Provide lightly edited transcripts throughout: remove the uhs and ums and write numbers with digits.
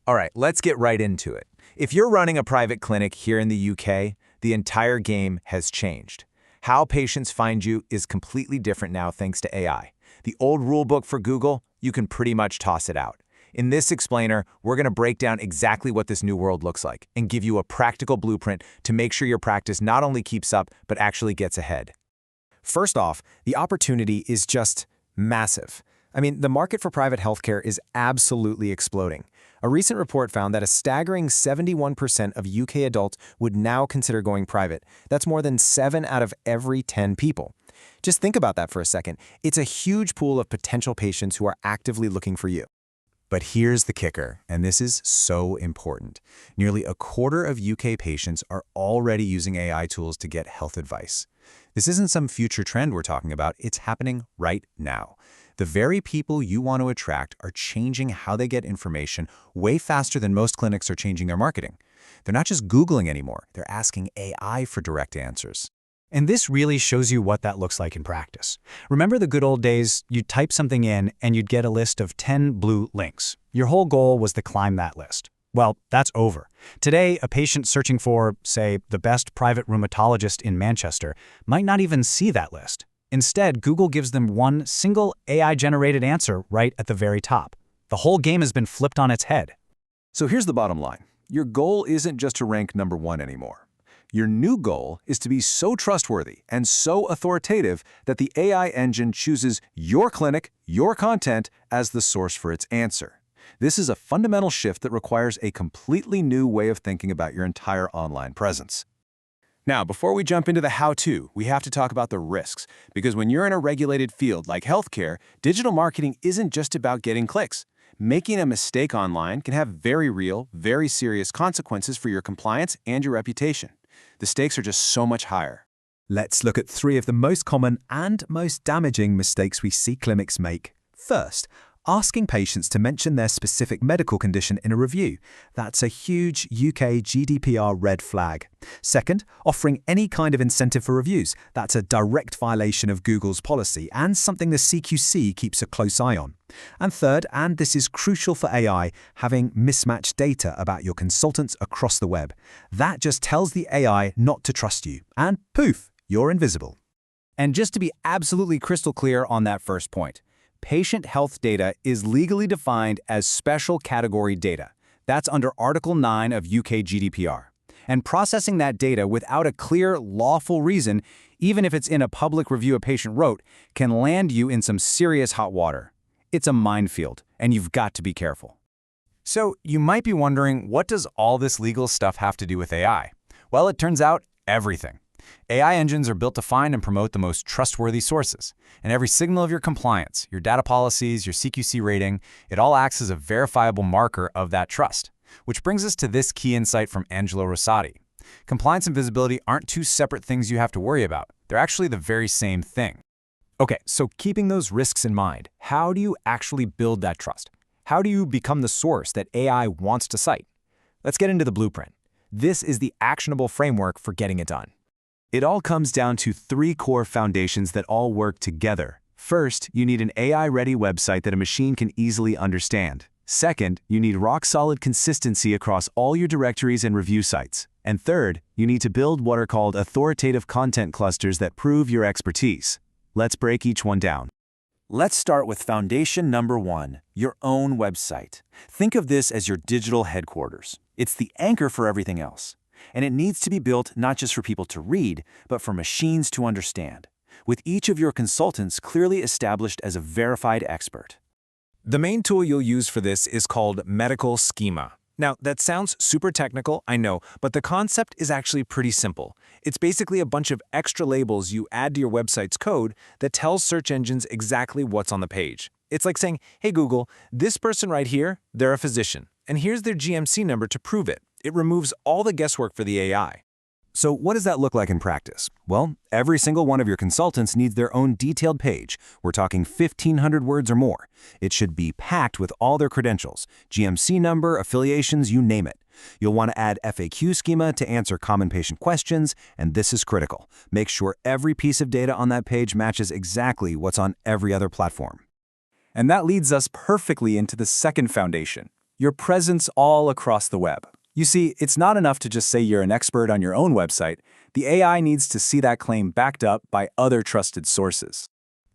All right, let's get right into it. If you're running a private clinic here in the UK, the entire game has changed. How patients find you is completely different now thanks to AI. The old rulebook for Google, you can pretty much toss it out. In this explainer, we're going to break down exactly what this new world looks like and give you a practical blueprint to make sure your practice not only keeps up, but actually gets ahead. First off, the opportunity is just massive. The market for private healthcare is absolutely exploding. A recent report found that a staggering 71% of UK adults would now consider going private. That's more than 7 out of every 10 people. Just think about that for a second. It's a huge pool of potential patients who are actively looking for you. But here's the kicker, and this is so important. Nearly a quarter of UK patients are already using AI tools to get health advice. This isn't some future trend we're talking about, it's happening right now. The very people you want to attract are changing how they get information way faster than most clinics are changing their marketing. They're not just Googling anymore, they're asking AI for direct answers. And this really shows you what that looks like in practice. Remember the good old days, you'd type something in and you'd get a list of 10 blue links. Your whole goal was to climb that list. Well, that's over. Today, a patient searching for, say, the best private rheumatologist in Manchester might not even see that list. Instead, Google gives them one single AI-generated answer right at the very top. The whole game has been flipped on its head. So here's the bottom line. Your goal isn't just to rank #1 anymore. Your new goal is to be so trustworthy and so authoritative that the AI engine chooses your clinic, your content, as the source for its answer. This is a fundamental shift that requires a completely new way of thinking about your entire online presence. Now, before we jump into the how-to, we have to talk about the risks, because when you're in a regulated field like healthcare, digital marketing isn't just about getting clicks. Making a mistake online can have very real, very serious consequences for your compliance and your reputation. The stakes are just so much higher. Let's look at 3 of the most common and most damaging mistakes we see clinics make. First, asking patients to mention their specific medical condition in a review. That's a huge UK GDPR red flag. Second, offering any kind of incentive for reviews. That's a direct violation of Google's policy and something the CQC keeps a close eye on. And third, and this is crucial for AI, having mismatched data about your consultants across the web. That just tells the AI not to trust you. And poof, you're invisible. And just to be absolutely crystal clear on that first point, patient health data is legally defined as special category data. That's under Article 9 of UK GDPR. And processing that data without a clear, lawful reason, even if it's in a public review a patient wrote, can land you in some serious hot water. It's a minefield, and you've got to be careful. So you might be wondering, what does all this legal stuff have to do with AI? Well, it turns out everything. AI engines are built to find and promote the most trustworthy sources. And every signal of your compliance, your data policies, your CQC rating, it all acts as a verifiable marker of that trust. Which brings us to this key insight from Angelo Rosati. Compliance and visibility aren't two separate things you have to worry about. They're actually the very same thing. Okay, so keeping those risks in mind, how do you actually build that trust? How do you become the source that AI wants to cite? Let's get into the blueprint. This is the actionable framework for getting it done. It all comes down to 3 core foundations that all work together. First, you need an AI-ready website that a machine can easily understand. Second, you need rock-solid consistency across all your directories and review sites. And third, you need to build what are called authoritative content clusters that prove your expertise. Let's break each one down. Let's start with foundation #1, your own website. Think of this as your digital headquarters. It's the anchor for everything else. And it needs to be built not just for people to read, but for machines to understand, with each of your consultants clearly established as a verified expert. The main tool you'll use for this is called Medical Schema. Now, that sounds super technical, I know, but the concept is actually pretty simple. It's basically a bunch of extra labels you add to your website's code that tells search engines exactly what's on the page. It's like saying, hey Google, this person right here, they're a physician, and here's their GMC number to prove it. It removes all the guesswork for the AI. So what does that look like in practice? Well, every single one of your consultants needs their own detailed page. We're talking 1,500 words or more. It should be packed with all their credentials, GMC number, affiliations, you name it. You'll want to add FAQ schema to answer common patient questions, and this is critical. Make sure every piece of data on that page matches exactly what's on every other platform. And that leads us perfectly into the second foundation, your presence all across the web. You see, it's not enough to just say you're an expert on your own website. The AI needs to see that claim backed up by other trusted sources.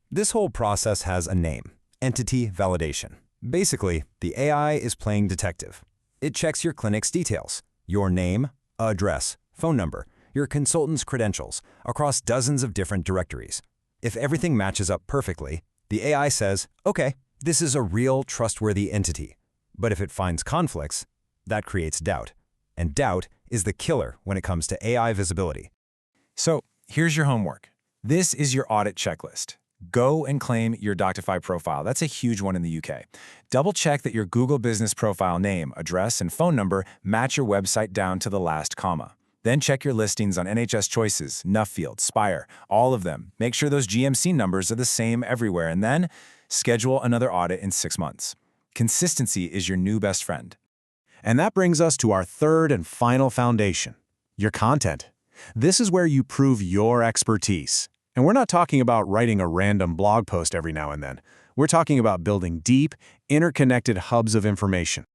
This whole process has a name: entity validation. Basically, the AI is playing detective. It checks your clinic's details, your name, address, phone number, your consultant's credentials, across dozens of different directories. If everything matches up perfectly, the AI says, okay, this is a real trustworthy entity. But if it finds conflicts, that creates doubt. And doubt is the killer when it comes to AI visibility. So here's your homework. This is your audit checklist. Go and claim your Doctify profile. That's a huge one in the UK. Double check that your Google Business Profile name, address, and phone number match your website down to the last comma. Then check your listings on NHS Choices, Nuffield, Spire, all of them. Make sure those GMC numbers are the same everywhere, and then schedule another audit in 6 months. Consistency is your new best friend. And that brings us to our third and final foundation, your content. This is where you prove your expertise. And we're not talking about writing a random blog post every now and then. We're talking about building deep, interconnected hubs of information.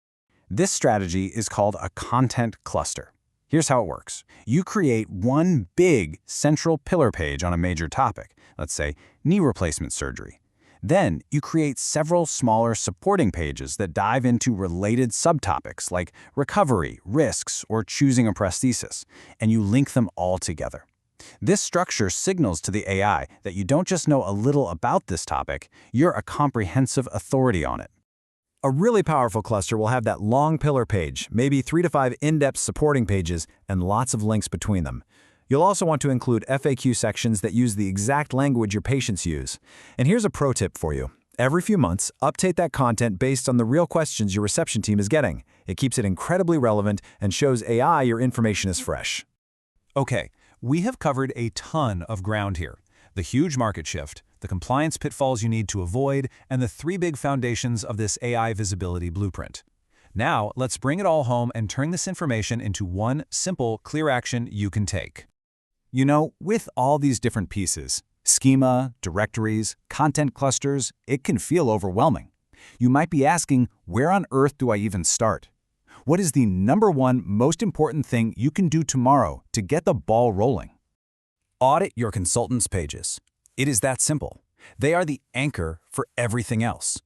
This strategy is called a content cluster. Here's how it works. You create one big central pillar page on a major topic, let's say knee replacement surgery. Then you create several smaller supporting pages that dive into related subtopics like recovery, risks, or choosing a prosthesis, and you link them all together. This structure signals to the AI that you don't just know a little about this topic, you're a comprehensive authority on it. A really powerful cluster will have that long pillar page, maybe 3 to 5 in-depth supporting pages, and lots of links between them. You'll also want to include FAQ sections that use the exact language your patients use. And here's a pro tip for you. Every few months, update that content based on the real questions your reception team is getting. It keeps it incredibly relevant and shows AI your information is fresh. Okay, we have covered a ton of ground here. The huge market shift, the compliance pitfalls you need to avoid, and the 3 big foundations of this AI visibility blueprint. Now, let's bring it all home and turn this information into one simple, clear action you can take. You know, with all these different pieces, schema, directories, content clusters, it can feel overwhelming. You might be asking, where on earth do I even start? What is the #1 most important thing you can do tomorrow to get the ball rolling? Audit your consultants' pages. It is that simple. They are the anchor for everything else.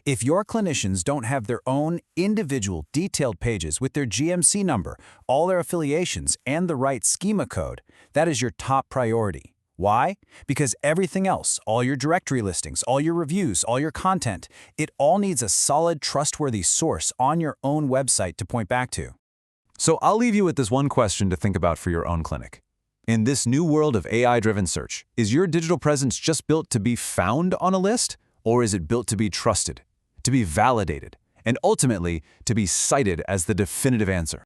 If your clinicians don't have their own individual detailed pages with their GMC number, all their affiliations, and the right schema code, that is your top priority. Why? Because everything else, all your directory listings, all your reviews, all your content, it all needs a solid, trustworthy source on your own website to point back to. So I'll leave you with this one question to think about for your own clinic. In this new world of AI-driven search, is your digital presence just built to be found on a list? Or is it built to be trusted, to be validated, and ultimately to be cited as the definitive answer?